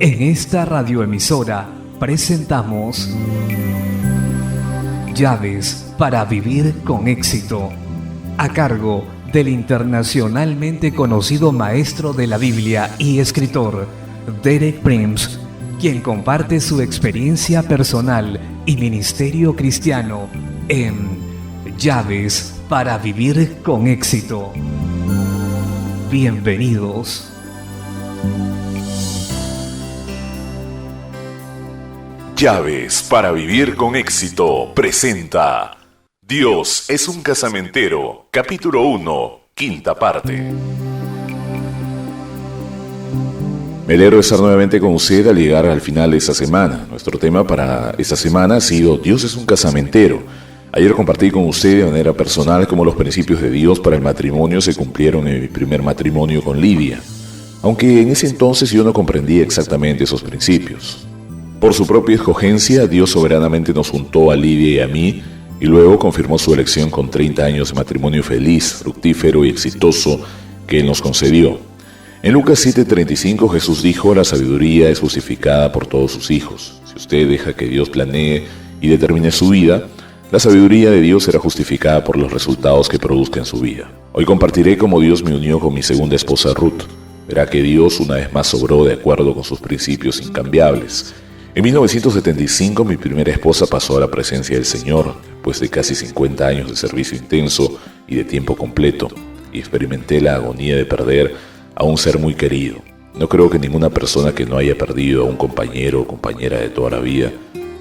En esta radioemisora presentamos Llaves para vivir con éxito, a cargo del internacionalmente conocido maestro de la Biblia y escritor Derek Prince, quien comparte su experiencia personal y ministerio cristiano en Llaves para vivir con éxito. Bienvenidos. Llaves para vivir con éxito presenta Dios es un casamentero, capítulo 1, quinta parte. Me alegro de estar nuevamente con usted al llegar al final de esta semana. Nuestro tema para esta semana ha sido Dios es un casamentero. Ayer compartí con usted de manera personal cómo los principios de Dios para el matrimonio se cumplieron en mi primer matrimonio con Lidia, aunque en ese entonces yo no comprendía exactamente esos principios. Por su propia escogencia, Dios soberanamente nos juntó a Lidia y a mí, y luego confirmó su elección con 30 años de matrimonio feliz, fructífero y exitoso que Él nos concedió. En Lucas 7:35 Jesús dijo: la sabiduría es justificada por todos sus hijos. Si usted deja que Dios planee y determine su vida, la sabiduría de Dios será justificada por los resultados que produzca en su vida. Hoy compartiré cómo Dios me unió con mi segunda esposa Ruth. Verá que Dios una vez más obró de acuerdo con sus principios incambiables. En 1975 mi primera esposa pasó a la presencia del Señor, después de casi 50 años de servicio intenso y de tiempo completo, y experimenté la agonía de perder a un ser muy querido. No creo que ninguna persona que no haya perdido a un compañero o compañera de toda la vida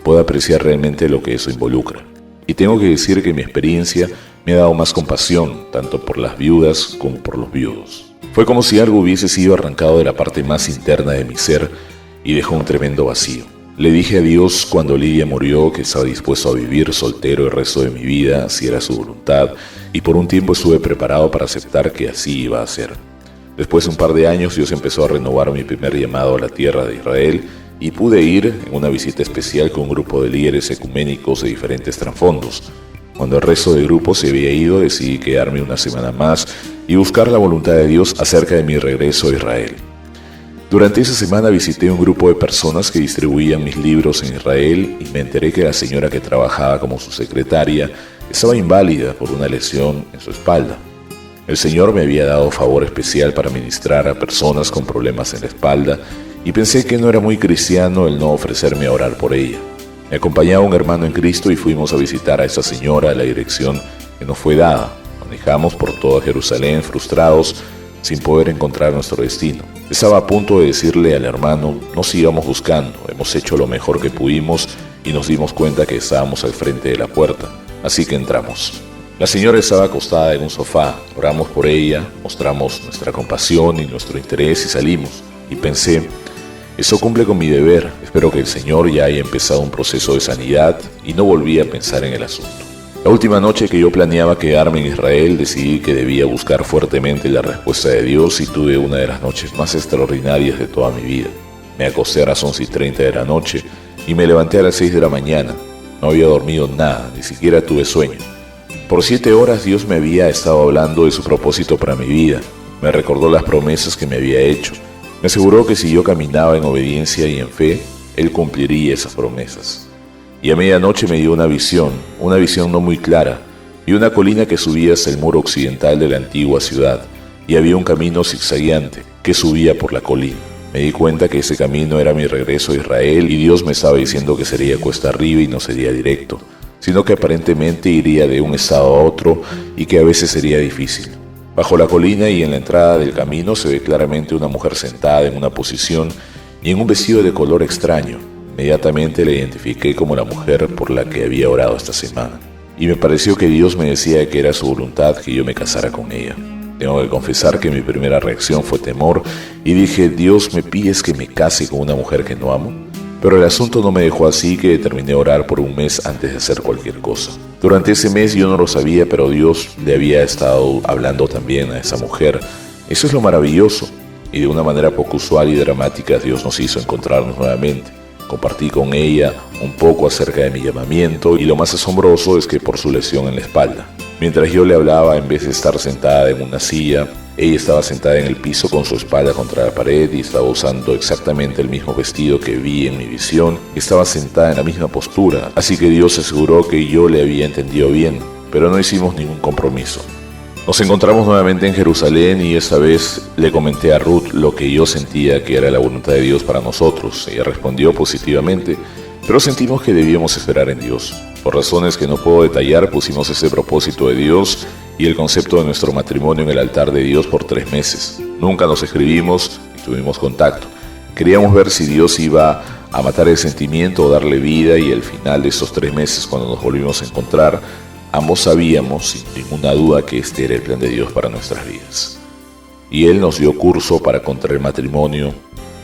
pueda apreciar realmente lo que eso involucra. Y tengo que decir que mi experiencia me ha dado más compasión, tanto por las viudas como por los viudos. Fue como si algo hubiese sido arrancado de la parte más interna de mi ser y dejó un tremendo vacío. Le dije a Dios cuando Lidia murió que estaba dispuesto a vivir soltero el resto de mi vida, si era su voluntad, y por un tiempo estuve preparado para aceptar que así iba a ser. Después de un par de años, Dios empezó a renovar mi primer llamado a la tierra de Israel y pude ir en una visita especial con un grupo de líderes ecuménicos de diferentes trasfondos. Cuando el resto del grupo se había ido, decidí quedarme una semana más y buscar la voluntad de Dios acerca de mi regreso a Israel. Durante esa semana visité un grupo de personas que distribuían mis libros en Israel y me enteré que la señora que trabajaba como su secretaria estaba inválida por una lesión en su espalda. El Señor me había dado favor especial para ministrar a personas con problemas en la espalda y pensé que no era muy cristiano el no ofrecerme a orar por ella. Me acompañaba un hermano en Cristo y fuimos a visitar a esa señora a la dirección que nos fue dada. Manejamos por toda Jerusalén frustrados sin poder encontrar nuestro destino. Estaba a punto de decirle al hermano: no sigamos buscando, hemos hecho lo mejor que pudimos y nos dimos cuenta que estábamos al frente de la puerta, así que entramos. La señora estaba acostada en un sofá, oramos por ella, mostramos nuestra compasión y nuestro interés y salimos. Y pensé: eso cumple con mi deber, espero que el Señor ya haya empezado un proceso de sanidad, y no volví a pensar en el asunto. La última noche que yo planeaba quedarme en Israel, decidí que debía buscar fuertemente la respuesta de Dios y tuve una de las noches más extraordinarias de toda mi vida. Me acosté a las 11:30 de la noche y me levanté a las 6 de la mañana. No había dormido nada, ni siquiera tuve sueño. Por 7 horas Dios me había estado hablando de su propósito para mi vida. Me recordó las promesas que me había hecho. Me aseguró que si yo caminaba en obediencia y en fe, Él cumpliría esas promesas. Y a medianoche me dio una visión no muy clara, y una colina que subía hasta el muro occidental de la antigua ciudad, y había un camino zigzagueante que subía por la colina. Me di cuenta que ese camino era mi regreso a Israel, y Dios me estaba diciendo que sería cuesta arriba y no sería directo, sino que aparentemente iría de un estado a otro y que a veces sería difícil. Bajo la colina y en la entrada del camino se ve claramente una mujer sentada en una posición y en un vestido de color extraño. Inmediatamente la identifiqué como la mujer por la que había orado esta semana. Y me pareció que Dios me decía que era su voluntad que yo me casara con ella. Tengo que confesar que mi primera reacción fue temor y dije: Dios, ¿me pides que me case con una mujer que no amo? Pero el asunto no me dejó así, que determiné orar por un mes antes de hacer cualquier cosa. Durante ese mes yo no lo sabía, pero Dios le había estado hablando también a esa mujer. Eso es lo maravilloso. Y de una manera poco usual y dramática Dios nos hizo encontrarnos nuevamente. Compartí con ella un poco acerca de mi llamamiento y lo más asombroso es que por su lesión en la espalda. Mientras yo le hablaba, en vez de estar sentada en una silla, Ella estaba sentada en el piso con su espalda contra la pared y estaba usando exactamente el mismo vestido que vi en mi visión. Estaba sentada en la misma postura, así que Dios se aseguró que yo le había entendido bien, pero no hicimos ningún compromiso. Nos encontramos nuevamente en Jerusalén y esta vez le comenté a Ruth lo que yo sentía que era la voluntad de Dios para nosotros. Ella respondió positivamente, pero sentimos que debíamos esperar en Dios. Por razones que no puedo detallar, pusimos ese propósito de Dios y el concepto de nuestro matrimonio en el altar de Dios por 3 meses. Nunca nos escribimos ni tuvimos contacto. Queríamos ver si Dios iba a matar el sentimiento o darle vida, y al final de esos 3 meses, cuando nos volvimos a encontrar, ambos sabíamos sin ninguna duda que este era el plan de Dios para nuestras vidas. Y Él nos dio curso para contraer matrimonio,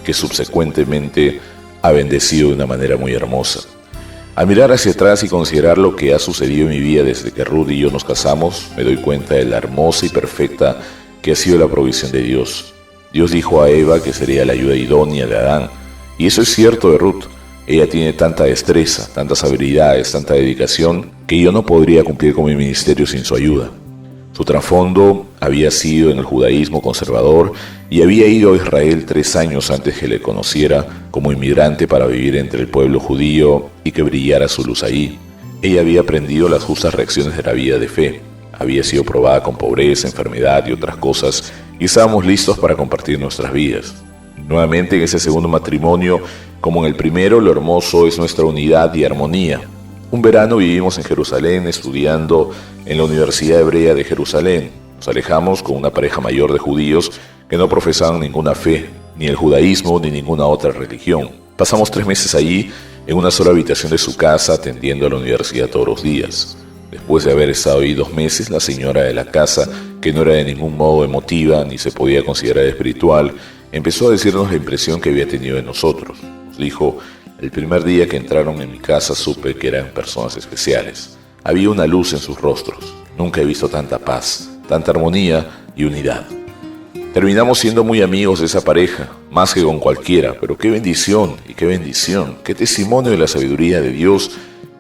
que subsecuentemente ha bendecido de una manera muy hermosa. Al mirar hacia atrás y considerar lo que ha sucedido en mi vida desde que Ruth y yo nos casamos, me doy cuenta de la hermosa y perfecta que ha sido la provisión de Dios. Dios dijo a Eva que sería la ayuda idónea de Adán, y eso es cierto de Ruth. Ella tiene tanta destreza, tantas habilidades, tanta dedicación, que yo no podría cumplir con mi ministerio sin su ayuda. Su trasfondo había sido en el judaísmo conservador y había ido a Israel 3 años antes que le conociera como inmigrante para vivir entre el pueblo judío y que brillara su luz allí. Ella había aprendido las justas reacciones de la vida de fe. Había sido probada con pobreza, enfermedad y otras cosas, y estábamos listos para compartir nuestras vidas. Nuevamente en ese segundo matrimonio, como en el primero, lo hermoso es nuestra unidad y armonía. Un verano vivimos en Jerusalén estudiando en la Universidad Hebrea de Jerusalén. Nos alejamos con una pareja mayor de judíos que no profesaban ninguna fe, ni el judaísmo ni ninguna otra religión. Pasamos 3 meses allí en una sola habitación de su casa atendiendo a la universidad todos los días. Después de haber estado ahí 2 meses, la señora de la casa, que no era de ningún modo emotiva ni se podía considerar espiritual, empezó a decirnos la impresión que había tenido de nosotros. Nos dijo: el primer día que entraron en mi casa supe que eran personas especiales. Había una luz en sus rostros. Nunca he visto tanta paz, tanta armonía y unidad. Terminamos siendo muy amigos de esa pareja, más que con cualquiera, pero qué bendición, qué testimonio de la sabiduría de Dios,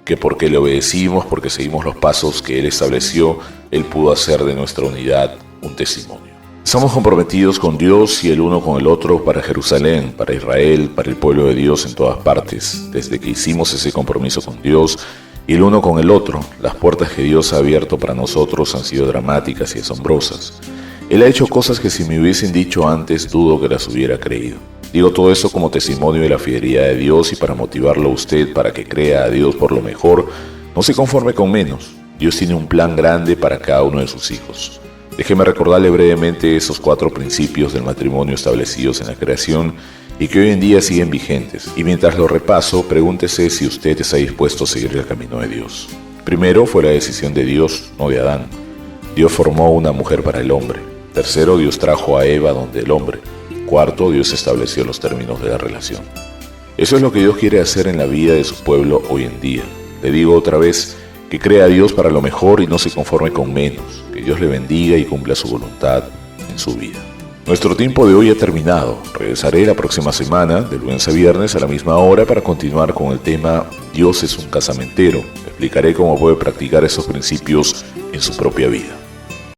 que porque le obedecimos, porque seguimos los pasos que Él estableció, Él pudo hacer de nuestra unidad un testimonio. Estamos comprometidos con Dios y el uno con el otro para Jerusalén, para Israel, para el pueblo de Dios en todas partes. Desde que hicimos ese compromiso con Dios y el uno con el otro, las puertas que Dios ha abierto para nosotros han sido dramáticas y asombrosas. Él ha hecho cosas que si me hubiesen dicho antes, dudo que las hubiera creído. Digo todo eso como testimonio de la fidelidad de Dios y para motivarlo a usted para que crea a Dios por lo mejor. No se conforme con menos. Dios tiene un plan grande para cada uno de sus hijos. Déjeme recordarle brevemente esos 4 principios del matrimonio establecidos en la creación y que hoy en día siguen vigentes. Y mientras lo repaso, pregúntese si usted está dispuesto a seguir el camino de Dios. Primero, fue la decisión de Dios, no de Adán. Dios formó una mujer para el hombre. Tercero, Dios trajo a Eva donde el hombre. Cuarto, Dios estableció los términos de la relación. Eso es lo que Dios quiere hacer en la vida de su pueblo hoy en día. Le digo otra vez, que crea a Dios para lo mejor y no se conforme con menos. Que Dios le bendiga y cumpla su voluntad en su vida. Nuestro tiempo de hoy ha terminado. Regresaré la próxima semana, de lunes a viernes a la misma hora, para continuar con el tema Dios es un casamentero. Explicaré cómo puede practicar esos principios en su propia vida.